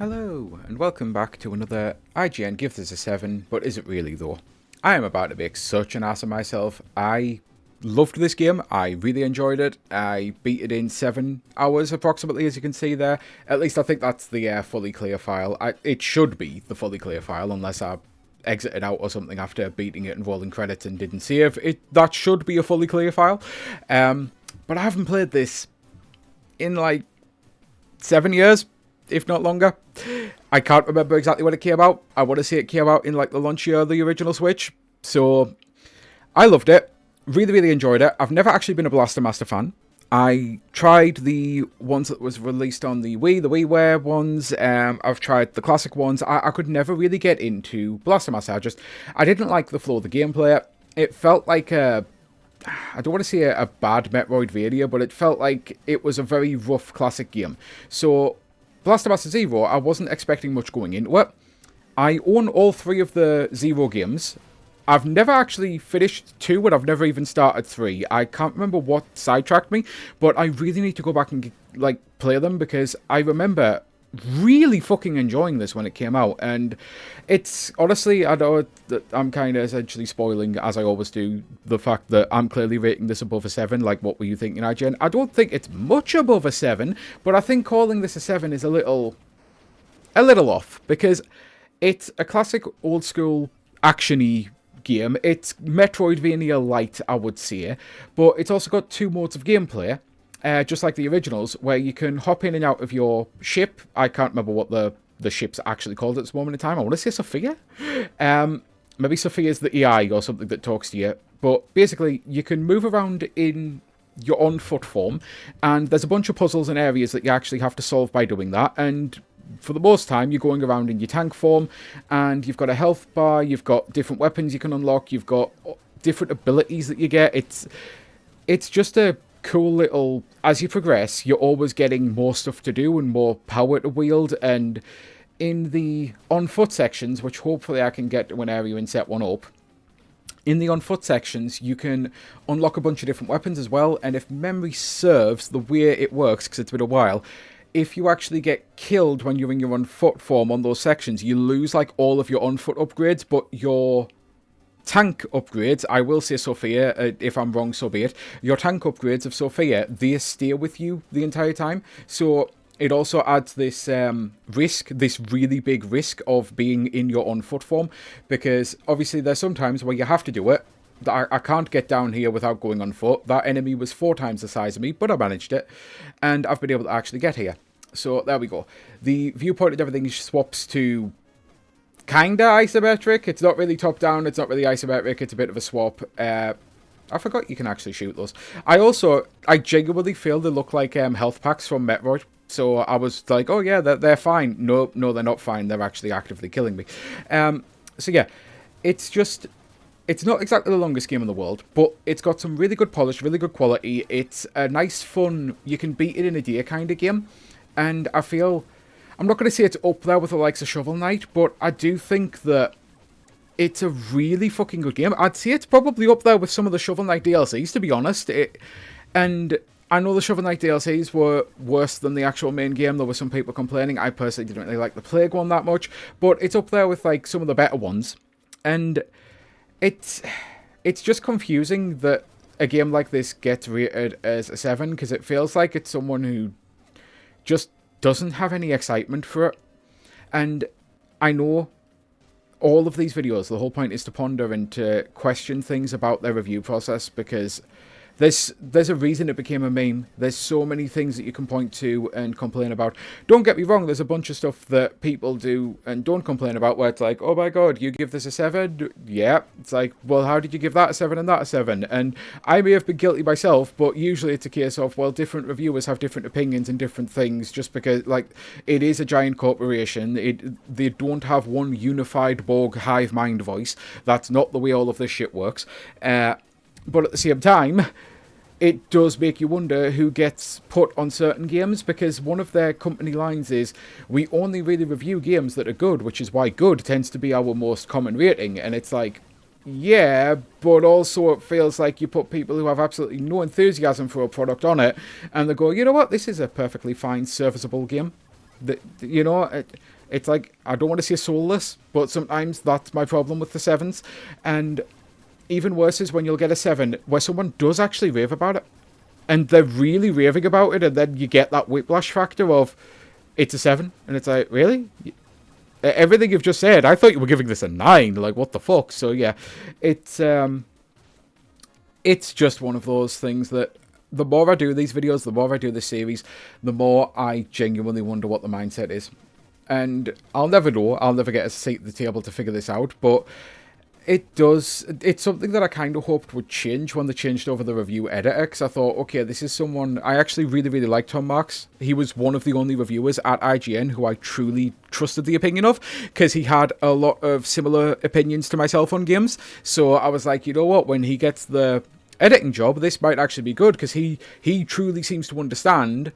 Hello, and welcome back to another IGN Give This a 7, but is it really though? I am about to make such an ass of myself. I loved this game, I really enjoyed it, I beat it in 7 hours approximately, as you can see there. At least I think that's the fully clear file. It should be the fully clear file, unless I exited out or something after beating it and rolling credits and didn't save. That should be a fully clear file. But I haven't played this in like 7 years, if not longer. I can't remember exactly when it came out. I want to say it came out in like the launch year of the original Switch. So I loved it. Really, really enjoyed it. I've never actually been a Blaster Master fan. I tried the ones that was released on the WiiWare ones. I've tried the classic ones. I could never really get into Blaster Master. I didn't like the flow of the gameplay. It felt like I don't want to say a bad Metroidvania, but it felt like it was a very rough classic game. So Blaster Master Zero, I wasn't expecting much going into it. I own all 3 of the Zero games. I've never actually finished 2, and I've never even started 3. I can't remember what sidetracked me, but I really need to go back and play them, because I remember really fucking enjoying this when it came out. And it's honestly, I know that I'm kind of essentially spoiling, as I always do, the fact that I'm clearly rating this above a 7. Like, what were you thinking, IGN? I don't think it's much above a 7, but I think calling this a 7 is a little off, because it's a classic old school action-y game. It's Metroidvania light, I would say, but it's also got 2 modes of gameplay. Just like the originals, where you can hop in and out of your ship. I can't remember what the ship's actually called at this moment in time. I want to say Sophia. Maybe Sophia's the AI or something that talks to you. But basically, you can move around in your on-foot form, and there's a bunch of puzzles and areas that you actually have to solve by doing that. And for the most time, you're going around in your tank form, and you've got a health bar, you've got different weapons you can unlock, you've got different abilities that you get. It's just a cool little, as you progress, you're always getting more stuff to do and more power to wield. And in the on-foot sections, which hopefully I can get to an area and set one up, in the on-foot sections, you can unlock a bunch of different weapons as well. And if memory serves, the way it works, because it's been a while, if you actually get killed when you're in your on-foot form on those sections, you lose like all of your on-foot upgrades, but your tank upgrades, I will say Sophia, if I'm wrong, so be it. Your tank upgrades of Sophia, they stay with you the entire time. So it also adds this risk, this really big risk of being in your on-foot form, because obviously there's some times where you have to do it. I can't get down here without going on foot. That enemy was 4 times the size of me, but I managed it, and I've been able to actually get here. So there we go. The viewpoint and everything swaps to kinda isometric. It's not really top down, it's not really isometric, it's a bit of a swap. I forgot you can actually shoot those. I genuinely feel they look like health packs from Metroid. So I was like, oh yeah, they're fine. No, they're not fine. They're actually actively killing me. So yeah, it's not exactly the longest game in the world, but it's got some really good polish, really good quality. It's a nice, fun, you can beat it in a day kind of game. And I feel, I'm not going to say it's up there with the likes of Shovel Knight, but I do think that it's a really fucking good game. I'd say it's probably up there with some of the Shovel Knight DLCs, to be honest. And I know the Shovel Knight DLCs were worse than the actual main game. There were some people complaining. I personally didn't really like the Plague one that much, but it's up there with like some of the better ones. And it's just confusing that a game like this gets rated as a 7, because it feels like it's someone who just doesn't have any excitement for it. And I know all of these videos, the whole point is to ponder and to question things about their review process, because there's a reason it became a meme. There's so many things that you can point to and complain about. Don't get me wrong, there's a bunch of stuff that people do and don't complain about where it's like, oh my god, you give this a 7? Yeah. It's like, well, how did you give that a 7 and that a 7? And I may have been guilty myself, but usually it's a case of, well, different reviewers have different opinions and different things, just because, like, it is a giant corporation. They don't have one unified Borg hive mind voice. That's not the way all of this shit works. But at the same time, it does make you wonder who gets put on certain games, because one of their company lines is, we only really review games that are good, which is why good tends to be our most common rating. And it's like, yeah, but also it feels like you put people who have absolutely no enthusiasm for a product on it, and they go, you know what, this is a perfectly fine, serviceable game. You know, it's like, I don't want to say soulless, but sometimes that's my problem with the 7s. And even worse is when you'll get a 7 where someone does actually rave about it. And they're really raving about it, and then you get that whiplash factor of, it's a 7. And it's like, really? Everything you've just said, I thought you were giving this a 9. Like, what the fuck? So, yeah, it's just one of those things that the more I do these videos, the more I do this series, the more I genuinely wonder what the mindset is. And I'll never know. I'll never get a seat at the table to figure this out, but it's something that I kind of hoped would change when they changed over the review editor, because I thought, okay, this is someone, I actually really, really like Tom Marks. He was one of the only reviewers at IGN who I truly trusted the opinion of, because he had a lot of similar opinions to myself on games. So I was like, you know what, when he gets the editing job, this might actually be good, because he truly seems to understand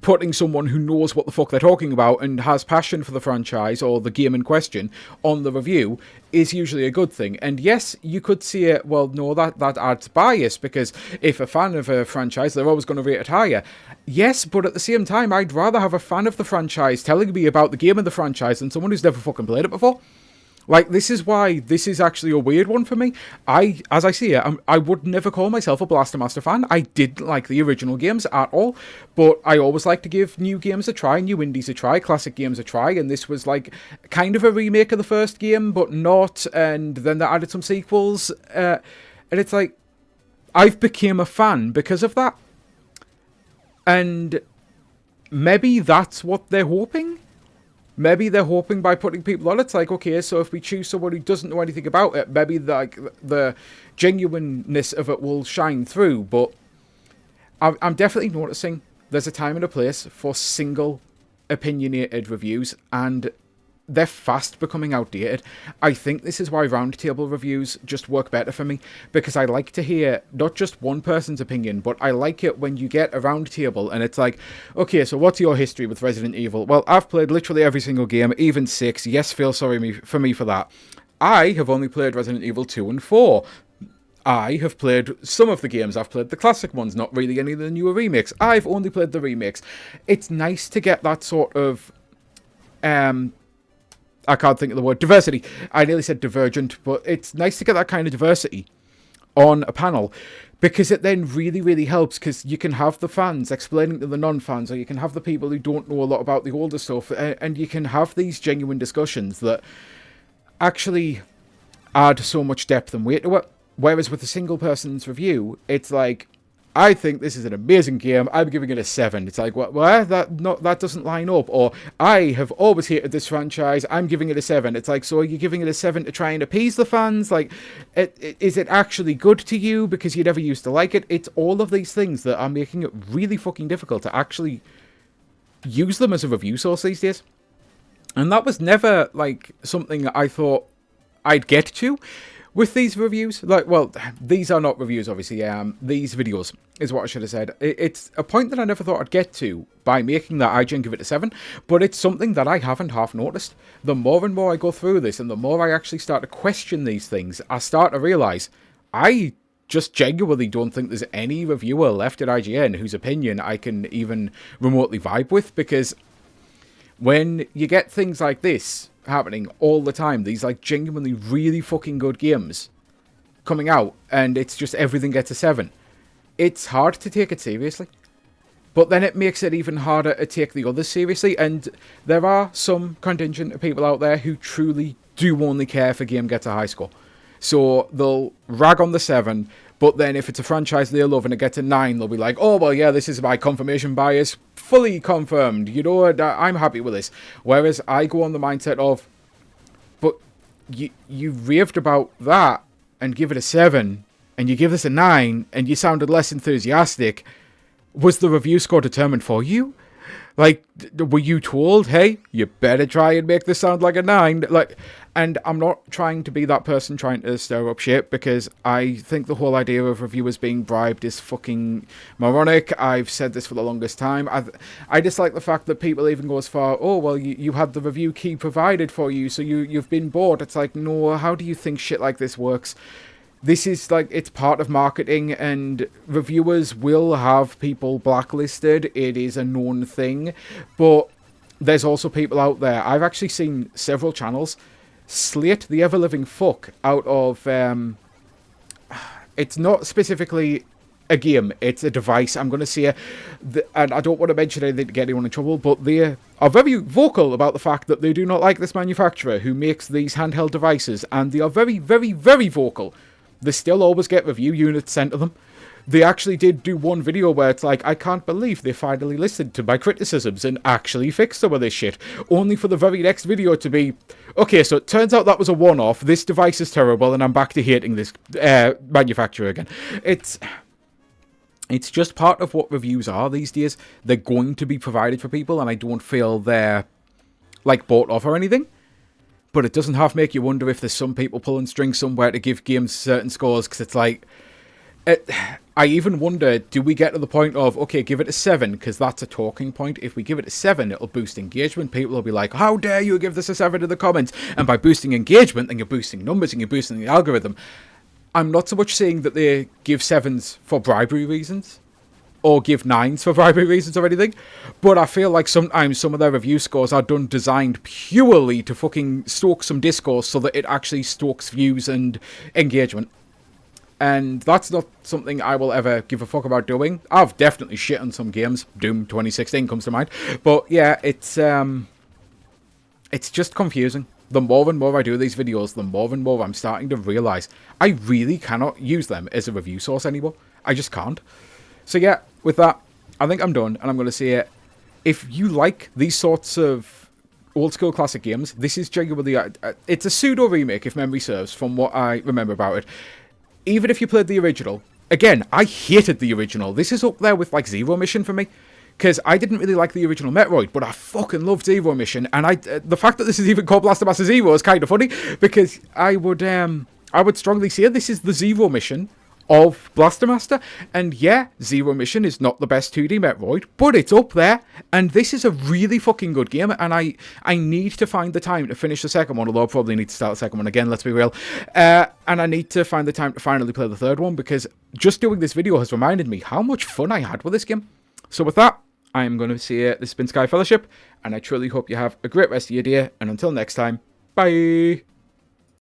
putting someone who knows what the fuck they're talking about and has passion for the franchise or the game in question on the review is usually a good thing. And yes, you could see it, well, no, that adds bias, because if a fan of a franchise, they're always going to rate it higher. Yes, but at the same time, I'd rather have a fan of the franchise telling me about the game in the franchise than someone who's never fucking played it before. Like, this is why this is actually a weird one for me. As I see it, I would never call myself a Blaster Master fan. I didn't like the original games at all, but I always like to give new games a try, new indies a try, classic games a try, and this was like kind of a remake of the first game, but not, and then they added some sequels, and it's like, I've become a fan because of that. And maybe that's what they're hoping. Maybe they're hoping by putting people on, it's like, okay, so if we choose someone who doesn't know anything about it, maybe the genuineness of it will shine through. But I'm definitely noticing there's a time and a place for single opinionated reviews, and they're fast becoming outdated. I think this is why roundtable reviews just work better for me, because I like to hear not just one person's opinion, but I like it when you get a roundtable and it's like, okay, so what's your history with Resident Evil? Well, I've played literally every single game, even 6. Yes, feel sorry for me for that. I have only played Resident Evil 2 and 4. I have played some of the games. I've played the classic ones, not really any of the newer remakes. I've only played the remakes. It's nice to get that sort of I can't think of the word, diversity. I nearly said divergent, but it's nice to get that kind of diversity on a panel, because it then really, really helps, because you can have the fans explaining to the non-fans, or you can have the people who don't know a lot about the older stuff, and you can have these genuine discussions that actually add so much depth and weight to it. Whereas with a single person's review, it's like, I think this is an amazing game, I'm giving it a 7. It's like, well, that doesn't line up. Or, I have always hated this franchise, I'm giving it a 7. It's like, so are you giving it a 7 to try and appease the fans? Like, is it actually good to you because you never used to like it? It's all of these things that are making it really fucking difficult to actually use them as a review source these days. And that was never, like, something I thought I'd get to with these reviews. Like, well, these are not reviews, obviously. These videos is what I should have said. It's a point that I never thought I'd get to by making that IGN give it a 7, but it's something that I haven't half noticed. The more and more I go through this, and the more I actually start to question these things, I start to realise I just genuinely don't think there's any reviewer left at IGN whose opinion I can even remotely vibe with, because when you get things like this happening all the time, these like genuinely really fucking good games coming out, and it's just everything gets a 7, it's hard to take it seriously. But then it makes it even harder to take the others seriously, and there are some contingent of people out there who truly do only care if a game gets a high score. So they'll rag on the 7, but then if it's a franchise they love and it gets a 9, they'll be like, oh, well, yeah, this is my confirmation bias, fully confirmed, you know, I'm happy with this. Whereas I go on the mindset of, but you raved about that and give it a 7, and you give this a 9, and you sounded less enthusiastic. Was the review score determined for you? Like, were you told, hey, you better try and make this sound like a 9? Like, and I'm not trying to be that person trying to stir up shit, because I think the whole idea of reviewers being bribed is fucking moronic. I've said this for the longest time. I dislike the fact that people even go as far, oh, well, you had the review key provided for you, so you've been bought. It's like, no, how do you think shit like this works? This is like, it's part of marketing, and reviewers will have people blacklisted. It is a known thing, but there's also people out there. I've actually seen several channels slate the ever-living fuck out of... it's not specifically a game, it's a device. I'm going to say, and I don't want to mention anything to get anyone in trouble, but they are very vocal about the fact that they do not like this manufacturer who makes these handheld devices, and they are very, very, very vocal. They still always get review units sent to them. They actually did do one video where it's like, I can't believe they finally listened to my criticisms and actually fixed some of this shit. Only for the very next video to be, okay, so it turns out that was a one-off, this device is terrible, and I'm back to hating this manufacturer again. It's just part of what reviews are these days. They're going to be provided for people, and I don't feel they're, like, bought off or anything. But it doesn't half make you wonder if there's some people pulling strings somewhere to give games certain scores, because it's like... I even wonder, do we get to the point of, okay, give it a 7, because that's a talking point. If we give it a 7, it'll boost engagement. People will be like, how dare you give this a 7 in the comments? And by boosting engagement, then you're boosting numbers and you're boosting the algorithm. I'm not so much saying that they give 7s for bribery reasons, or give 9s for bribery reasons or anything, but I feel like sometimes some of their review scores are designed purely to fucking stoke some discourse so that it actually stokes views and engagement. And that's not something I will ever give a fuck about doing. I've definitely shit on some games. Doom 2016 comes to mind. But yeah, it's just confusing. The more and more I do these videos, the more and more I'm starting to realise I really cannot use them as a review source anymore. I just can't. So yeah, with that, I think I'm done. And I'm going to say, if you like these sorts of old school classic games, this is genuinely... it's a pseudo remake, if memory serves, from what I remember about it. Even if you played the original, again, I hated the original. This is up there with, like, Zero Mission for me. Because I didn't really like the original Metroid, but I fucking loved Zero Mission. And the fact that this is even called Blaster Master Zero is kind of funny, because I would strongly say this is the Zero Mission of Blaster Master. And yeah, Zero Mission is not the best 2D Metroid, but it's up there. And this is a really fucking good game, and I need to find the time to finish the second one, although I'll probably need to start the second one again, let's be real. And I need to find the time to finally play the third one, because just doing this video has reminded me how much fun I had with this game. So with that, I am going to say this has been Sky Fellowship, and I truly hope you have a great rest of your day, and until next time, bye!